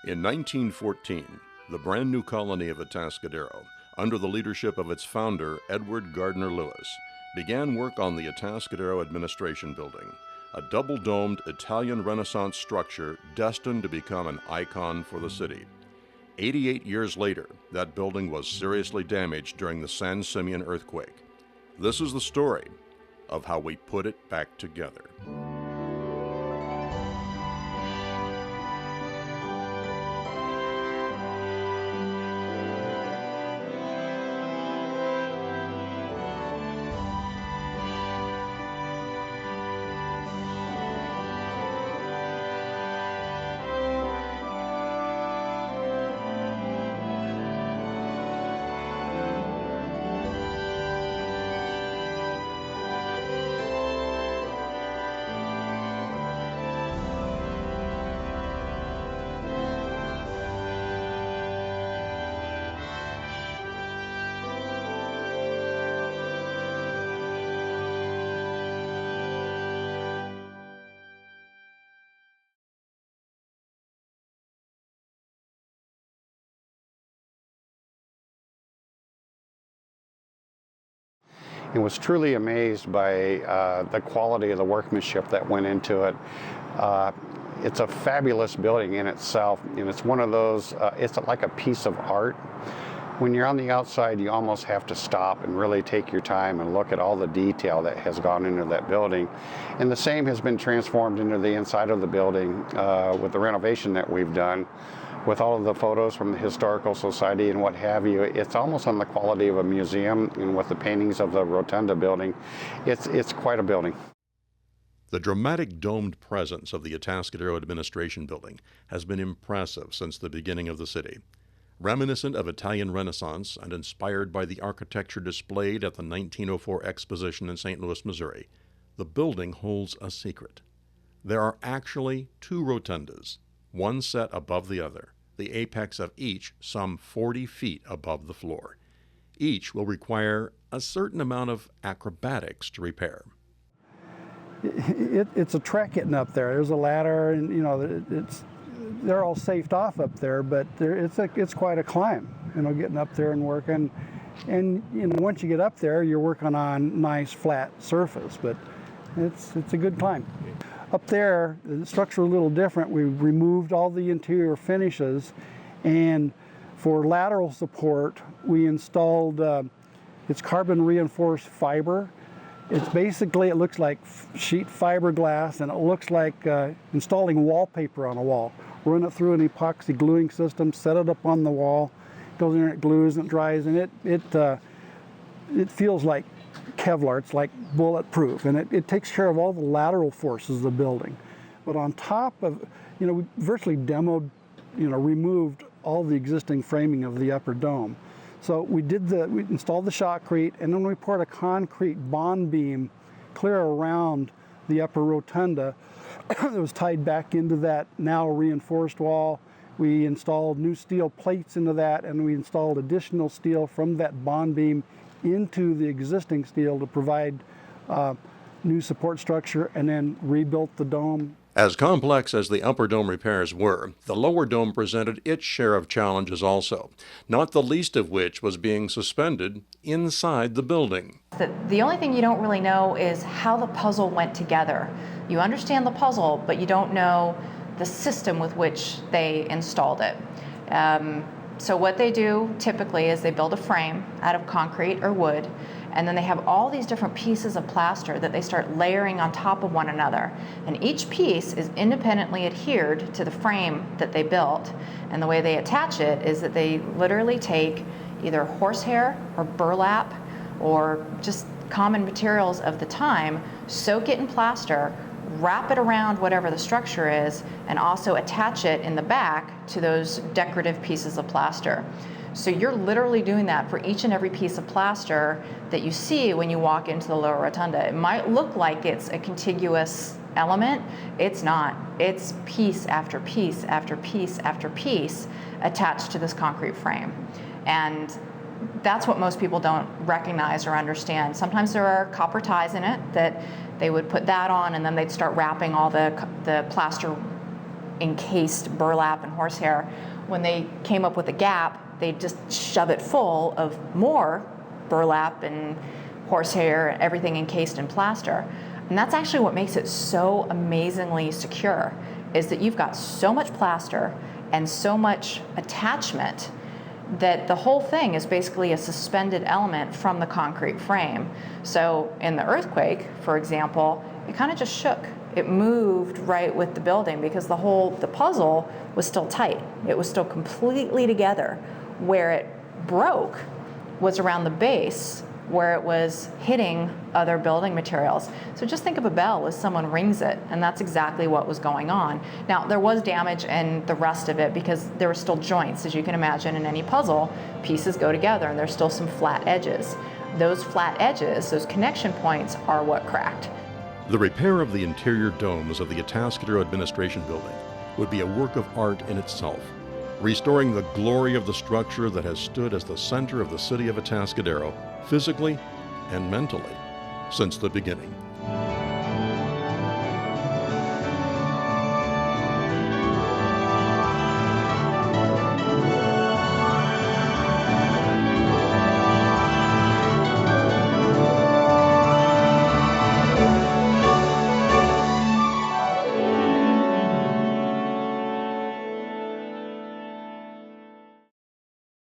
In 1914, the brand new colony of Atascadero, under the leadership of its founder, Edward Gardner Lewis, began work on the Atascadero Administration Building, a double-domed Italian Renaissance structure destined to become an icon for the city. 88 years later, that building was seriously damaged during the San Simeon earthquake. This is the story of how we put it back together. And was truly amazed by the quality of the workmanship that went into it. It's a fabulous building in itself, and it's one of those, it's like a piece of art. When you're on the outside, you almost have to stop and really take your time and look at all the detail that has gone into that building. And the same has been transformed into the inside of the building with the renovation that we've done. With all of the photos from the Historical Society and what have you, it's almost on the quality of a museum, and with the paintings of the Rotunda building, it's quite a building. The dramatic domed presence of the Atascadero Administration Building has been impressive since the beginning of the city. Reminiscent of Italian Renaissance and inspired by the architecture displayed at the 1904 Exposition in St. Louis, Missouri, the building holds a secret. There are actually two rotundas, one set above the other, the apex of each some 40 feet above the floor. Each will require a certain amount of acrobatics to repair. It's a trek getting up there. There's a ladder, and they're all safed off up there, but it's quite a climb, getting up there and working. And once you get up there, you're working on nice flat surface, but it's a good climb. Up there, the structure is a little different. We removed all the interior finishes, and for lateral support, we installed it's carbon reinforced fiber. It's basically, it looks like sheet fiberglass, and it looks like installing wallpaper on a wall. Run it through an epoxy gluing system, set it up on the wall, goes in there, it glues and it dries, and it feels like Kevlar. It's like bulletproof, and it takes care of all the lateral forces of the building. But on top of, we virtually demoed, removed all the existing framing of the upper dome. So we installed the shotcrete, and then we poured a concrete bond beam clear around the upper rotunda that was tied back into that now reinforced wall. We installed new steel plates into that, and we installed additional steel from that bond beam into the existing steel to provide new support structure, and then rebuilt the dome. As complex as the upper dome repairs were, the lower dome presented its share of challenges also, not the least of which was being suspended inside the building. The only thing you don't really know is how the puzzle went together. You understand the puzzle, but you don't know the system with which they installed it. So what they do typically is they build a frame out of concrete or wood, and then they have all these different pieces of plaster that they start layering on top of one another. And each piece is independently adhered to the frame that they built. And the way they attach it is that they literally take either horsehair or burlap or just common materials of the time, soak it in plaster, wrap it around whatever the structure is, and also attach it in the back to those decorative pieces of plaster. So you're literally doing that for each and every piece of plaster that you see when you walk into the lower rotunda. It might look like it's a contiguous element. It's not. It's piece after piece after piece after piece attached to this concrete frame. And that's what most people don't recognize or understand. Sometimes there are copper ties in it that they would put that on, and then they'd start wrapping all the plaster encased burlap and horsehair. When they came up with a gap, they just shove it full of more burlap and horsehair, everything encased in plaster. And that's actually what makes it so amazingly secure, is that you've got so much plaster and so much attachment that the whole thing is basically a suspended element from the concrete frame. So in the earthquake, for example, it kind of just shook. It moved right with the building because the puzzle was still tight. It was still completely together. Where it broke was around the base, where it was hitting other building materials. So just think of a bell as someone rings it, and that's exactly what was going on. Now, there was damage in the rest of it because there were still joints. As you can imagine, in any puzzle, pieces go together, and there's still some flat edges. Those flat edges, those connection points, are what cracked. The repair of the interior domes of the Atascadero Administration Building would be a work of art in itself, restoring the glory of the structure that has stood as the center of the city of Atascadero, physically and mentally, since the beginning.